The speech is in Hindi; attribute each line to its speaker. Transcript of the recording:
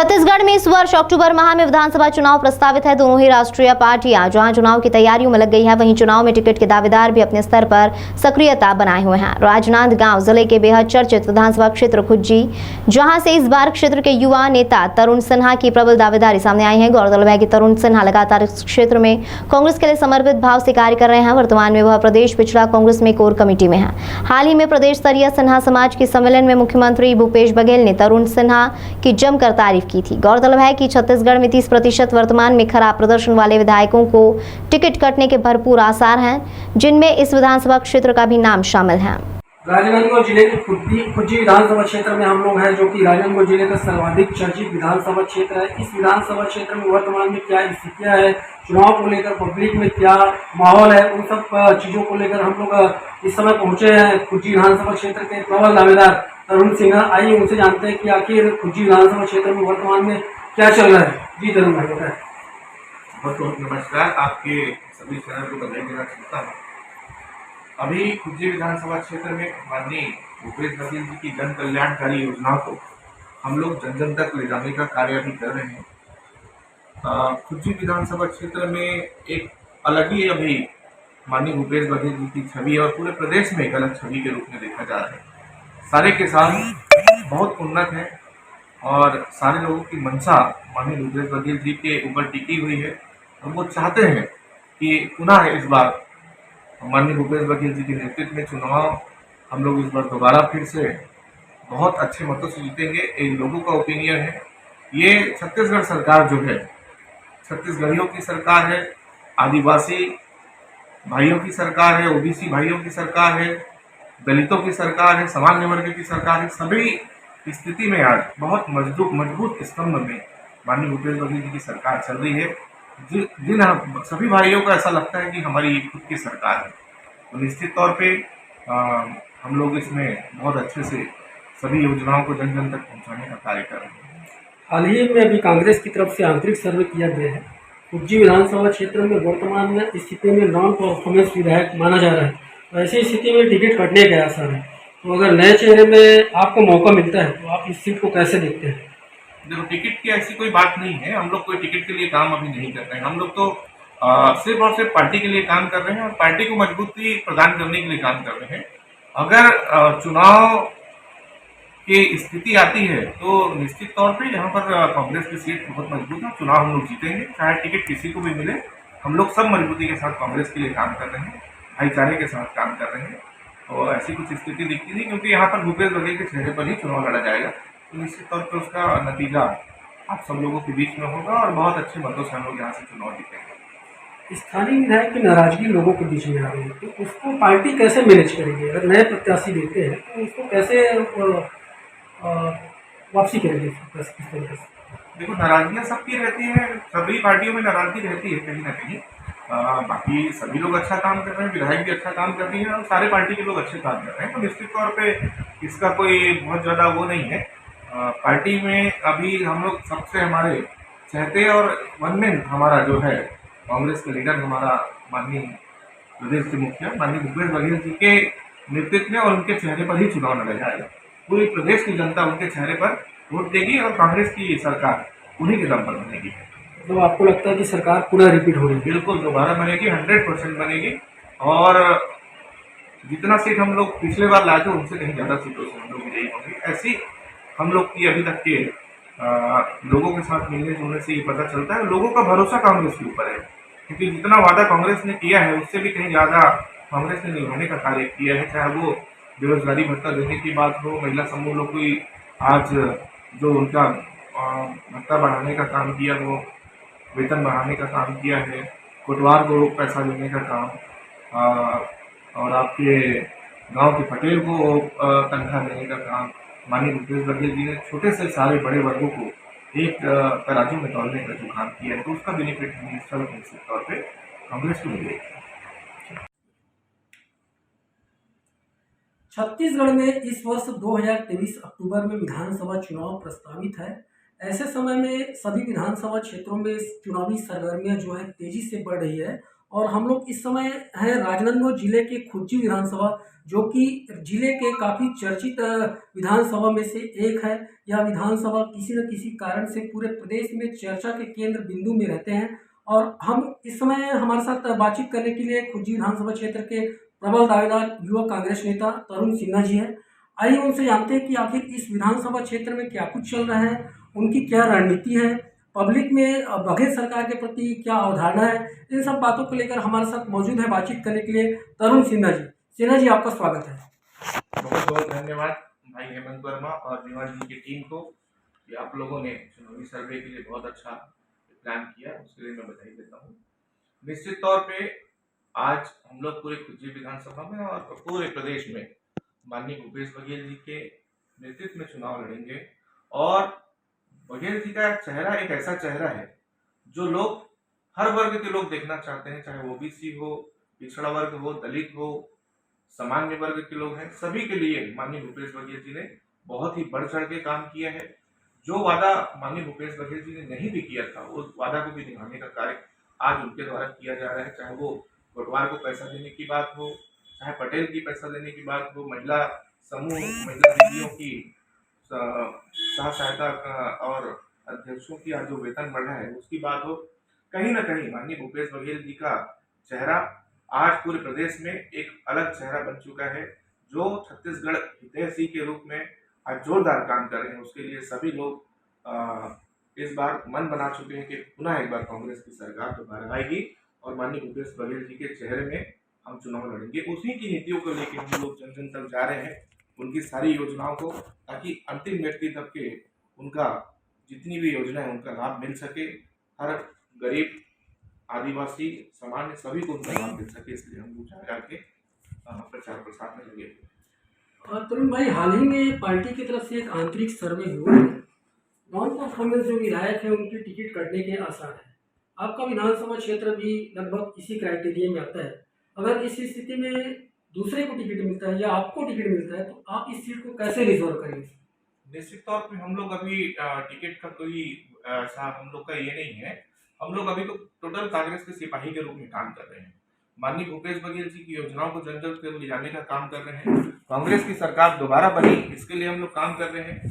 Speaker 1: छत्तीसगढ़ में इस वर्ष अक्टूबर माह में विधानसभा चुनाव प्रस्तावित है। दोनों ही राष्ट्रीय पार्टियां जहां चुनाव की तैयारियों में लग गई है, वहीं चुनाव में टिकट के दावेदार भी अपने स्तर पर सक्रियता बनाए हुए हैं। राजनांदगांव जिले के बेहद चर्चित विधानसभा क्षेत्र खुज्जी, जहां से इस बार क्षेत्र के युवा नेता तरुण सिन्हा की प्रबल दावेदारी सामने आई है। गौरतलब है कि तरुण सिन्हा लगातार इस क्षेत्र में कांग्रेस के लिए समर्पित भाव से कार्य कर रहे हैं। वर्तमान में वह प्रदेश पिछड़ा कांग्रेस में कोर कमेटी में है। हाल ही में प्रदेश स्तरीय सिन्हा समाज के सम्मेलन में मुख्यमंत्री भूपेश बघेल ने तरुण सिन्हा की जमकर तारीफ की थी। गौरतलब है कि छत्तीसगढ़ में 30% वर्तमान में खराब प्रदर्शन वाले विधायकों को टिकट कटने के भरपूर आसार हैं, जिनमें इस विधानसभा क्षेत्र का भी नाम शामिल है।
Speaker 2: राजनांदगांव जिले के खुज्जी विधानसभा क्षेत्र में हम लोग हैं, जो कि राजनांदगांव जिले का सर्वाधिक चर्चित विधानसभा क्षेत्र है। इस विधानसभा क्षेत्र में वर्तमान में क्या स्थितियां है, चुनाव को लेकर पब्लिक में क्या माहौल है, उन सब चीजों को लेकर हम लोग इस समय पहुंचे हैं। खुज्जी विधानसभा क्षेत्र के प्रबल दावेदार तरुण सिन्हा, आइए उनसे जानते हैं कि आखिर खुज्जी विधानसभा क्षेत्र में वर्तमान में क्या चल रहा है। जी तरुण भाई बताएं।
Speaker 3: बहुत बहुत नमस्कार, आपके सभी चैनल को बधाई देना चाहता हूँ। अभी खुज्जी विधानसभा क्षेत्र में माननीय भूपेश बघेल जी की जन कल्याणकारी योजनाओं को हम लोग जन जन तक ले जाने का कार्य भी कर रहे हैं। खुज्जी विधानसभा क्षेत्र में एक अलग ही अभी माननीय भूपेश बघेल जी की छवि और पूरे प्रदेश में एक अलग छवि के रूप में देखा जा रहा है। सारे किसान बहुत उन्नत हैं और सारे लोगों की मंशा माननीय भूपेश बघेल जी के ऊपर टिकी हुई है और वो चाहते हैं कि पुनः इस बार माननीय भूपेश बघेल जी के नेतृत्व में चुनाव हम लोग इस बार दोबारा फिर से बहुत अच्छे मतों से जीतेंगे। इन लोगों का ओपिनियन है। ये छत्तीसगढ़ सरकार जो है, छत्तीसगढ़ियों की सरकार है, आदिवासी भाइयों की सरकार है, ओबीसी भाइयों की सरकार है, दलितों की सरकार है, सामान्य वर्ग की सरकार है। सभी स्थिति में आज बहुत मजबूत स्तंभ में माननीय भूपेश बघेल जी की सरकार चल रही है। जिन सभी भाइयों को ऐसा लगता है कि हमारी खुद की सरकार है, तो निश्चित तौर पे हम लोग इसमें बहुत अच्छे से सभी योजनाओं को जन जन तक पहुंचाने का कार्य कर रहे हैं।
Speaker 2: हाल ही में अभी कांग्रेस की तरफ से आंतरिक सर्वे किया गया है। खुज्जी विधानसभा क्षेत्र में वर्तमान में स्थिति में नॉन परफॉर्मेंस विधायक माना जा रहा है, तो ऐसी स्थिति में टिकट कटने का असर है। तो अगर नए चेहरे में आपको मौका मिलता है तो आप इस सीट को कैसे देखते हैं?
Speaker 3: देखो, टिकट की ऐसी कोई बात नहीं है। हम लोग कोई टिकट के लिए काम अभी नहीं कर रहे हैं। हम लोग तो सिर्फ और सिर्फ पार्टी के लिए काम कर रहे हैं और पार्टी को मजबूती प्रदान करने के लिए काम कर रहे हैं। अगर चुनाव की स्थिति आती है तो निश्चित तौर पे यहाँ पर कांग्रेस की सीट बहुत मजबूत है, चुनाव हम लोग जीतेंगे, चाहे टिकट किसी को भी मिले। हम लोग सब मजबूती के साथ कांग्रेस के लिए काम कर रहे हैं, भाईचारे के साथ काम कर रहे हैं। तो ऐसी कुछ स्थिति दिखती नहीं, क्योंकि यहाँ पर भूपेश बघेल के चेहरे पर ही चुनाव लड़ा जाएगा। तो निश्चित तौर पर उसका नतीजा आप सब लोगों के बीच में होगा और बहुत अच्छे मतों से हम लोग यहाँ से चुनाव जीतेंगे।
Speaker 2: स्थानीय विधायक की नाराजगी लोगों के बीच में आ रही है, तो उसको पार्टी कैसे मैनेज करेगी? अगर नए प्रत्याशी देते हैं तो उसको कैसे वापसी करेगी? किस तरीके से?
Speaker 3: देखो, नाराजगियाँ सबकी रहती है, सभी पार्टियों में नाराजगी रहती है कहीं ना कहीं। बाकी सभी लोग अच्छा काम कर रहे हैं, विधायक भी अच्छा काम कर रही है और सारे पार्टी के लोग अच्छे काम कर रहे हैं। तो निश्चित तौर पे इसका कोई बहुत ज़्यादा वो नहीं है। पार्टी में अभी हम लोग सबसे हमारे चहते और वनमैन हमारा जो है कांग्रेस के लीडर, हमारा माननीय प्रदेश के मुखिया माननीय भूपेश बघेल जी के नेतृत्व में और उनके चेहरे पर ही चुनाव लड़ा जाएगा। पूरी प्रदेश की जनता उनके चेहरे पर वोट देगी और कांग्रेस की सरकार उन्हीं के दम पर बनेगी।
Speaker 2: तो आपको लगता है कि सरकार पुनः रिपीट हो रही है?
Speaker 3: बिल्कुल दोबारा बनेगी, 100% बनेगी। और जितना सीट हम लोग पिछले बार लाए थे उनसे कहीं ज़्यादा सीटों से हम लोग विजयी होंगे। ऐसी हम लोग की अभी तक के लोगों के साथ मिलने जुलने से ये पता चलता है। लोगों का भरोसा कांग्रेस के ऊपर है, क्योंकि जितना वादा कांग्रेस ने किया है उससे भी कहीं ज़्यादा कांग्रेस ने निभाने का कार्य किया है। चाहे वो बेरोजगारी भत्ता देने की बात हो, महिला समूह लोग की आज जो उनका भत्ता बढ़ाने का काम किया हो, वेतन बढ़ाने का काम किया है, कोटवार को पैसा देने का काम, और आपके गांव के पटेल को तनख्वाह देने का काम माननीय भूपेश बघेल जी ने छोटे से सारे बड़े वर्गों को एक तराजू में तौलने का जो काम किया है, तो उसका बेनिफिट निश्चित तौर पर कांग्रेस को मिलेगा।
Speaker 2: छत्तीसगढ़ में इस वर्ष 2023 अक्टूबर में विधानसभा चुनाव प्रस्तावित है। ऐसे समय में सभी विधानसभा क्षेत्रों में चुनावी सरगर्मियां जो है तेजी से बढ़ रही है और हम लोग इस समय हैं राजनांदगांव जिले के खुज्जी विधानसभा, जो कि जिले के काफ़ी चर्चित विधानसभा में से एक है। यह विधानसभा किसी न किसी कारण से पूरे प्रदेश में चर्चा के केंद्र बिंदु में रहते हैं। और हम इस समय हमारे साथ बातचीत करने के लिए खुज्जी विधानसभा क्षेत्र के प्रबल दावेदार युवा कांग्रेस नेता तरुण सिन्हा जी हैं। आइए उनसे जानते हैं कि आखिर इस विधानसभा क्षेत्र में क्या कुछ चल रहा है, उनकी क्या रणनीति है, पब्लिक में बघेल सरकार के प्रति क्या अवधारणा है। इन सब बातों को लेकर हमारे साथ मौजूद है बातचीत करने के लिए तरुण सिन्हा जी। सिन्हा जी, आपका स्वागत है।
Speaker 3: बहुत बहुत धन्यवाद भाई हेमंत वर्मा और निवास जी की टीम को कि आप लोगों ने चुनावी सर्वे के लिए बहुत अच्छा प्लान किया, उसके लिए मैं बधाई देता हूँ। निश्चित तौर पे आज हम लोग पूरे खुज्जी विधानसभा में और पूरे प्रदेश में माननीय भूपेश बघेल जी के नेतृत्व में चुनाव लड़ेंगे। और बघेल जी का चेहरा एक ऐसा चेहरा है जो लोग, हर वर्ग के लोग देखना चाहते हैं, चाहे ओबीसी हो, पिछड़ा वर्ग हो, दलित हो, सामान्य वर्ग के लोग हैं, सभी के लिए माननीय भूपेश बघेल जी ने बहुत ही बढ़ चढ़ के काम किया है। जो वादा माननीय भूपेश बघेल जी ने नहीं भी किया था, उस वादा को भी निभाने का कार्य आज उनके द्वारा किया जा रहा है। चाहे वो गोटवार को पैसा देने की बात हो, चाहे पटेल की पैसा देने की बात हो, महिला समूह, महिला दीदियों की सह सहायता और अध्यक्षों की आज जो वेतन बढ़ रहा है उसकी बात हो, कहीं ना कहीं माननीय भूपेश बघेल जी का चेहरा आज पूरे प्रदेश में एक अलग चेहरा बन चुका है, जो छत्तीसगढ़ हितैषी के रूप में आज जोरदार काम कर रहे हैं। उसके लिए सभी लोग इस बार मन बना चुके हैं कि पुनः एक बार कांग्रेस की सरकार दोबारा आएगी और माननीय भूपेश बघेल जी के चेहरे में हम चुनाव लड़ेंगे। उसी की नीतियों को लेकर हम लोग जन जन तक जा रहे हैं, उनकी सारी योजनाओं को, ताकि अंतिम व्यक्ति तक के उनका जितनी भी योजना है उनका लाभ मिल सके। हर गरीब, आदिवासी, सामान्य सभी को उनका लाभ मिल सके, इसलिए हम लोग जा के प्रचार प्रसार में लगे।
Speaker 2: और तरुण भाई, हाल ही में पार्टी की तरफ से एक आंतरिक सर्वे हुआ है, नॉन परफॉर्मेंस जो विधायक है उनकी टिकट कटने के आसार है। आपका विधानसभा क्षेत्र भी लगभग इसी क्राइटेरिया में आता है। अगर इस स्थिति में दूसरे को टिकट मिलता है या आपको टिकट मिलता है, तो आप इस सीट को कैसे रिजर्व करेंगे?
Speaker 3: निश्चित तौर पे हम लोग अभी टिकट का कोई ऐसा हम लोग का ये नहीं है। हम लोग अभी तो टोटल कांग्रेस के सिपाही के रूप में काम कर रहे हैं। माननीय भूपेश बघेल जी की योजनाओं को जन जन तक ले जाने का काम कर रहे हैं। कांग्रेस की सरकार दोबारा बनी, इसके लिए हम लोग काम कर रहे हैं।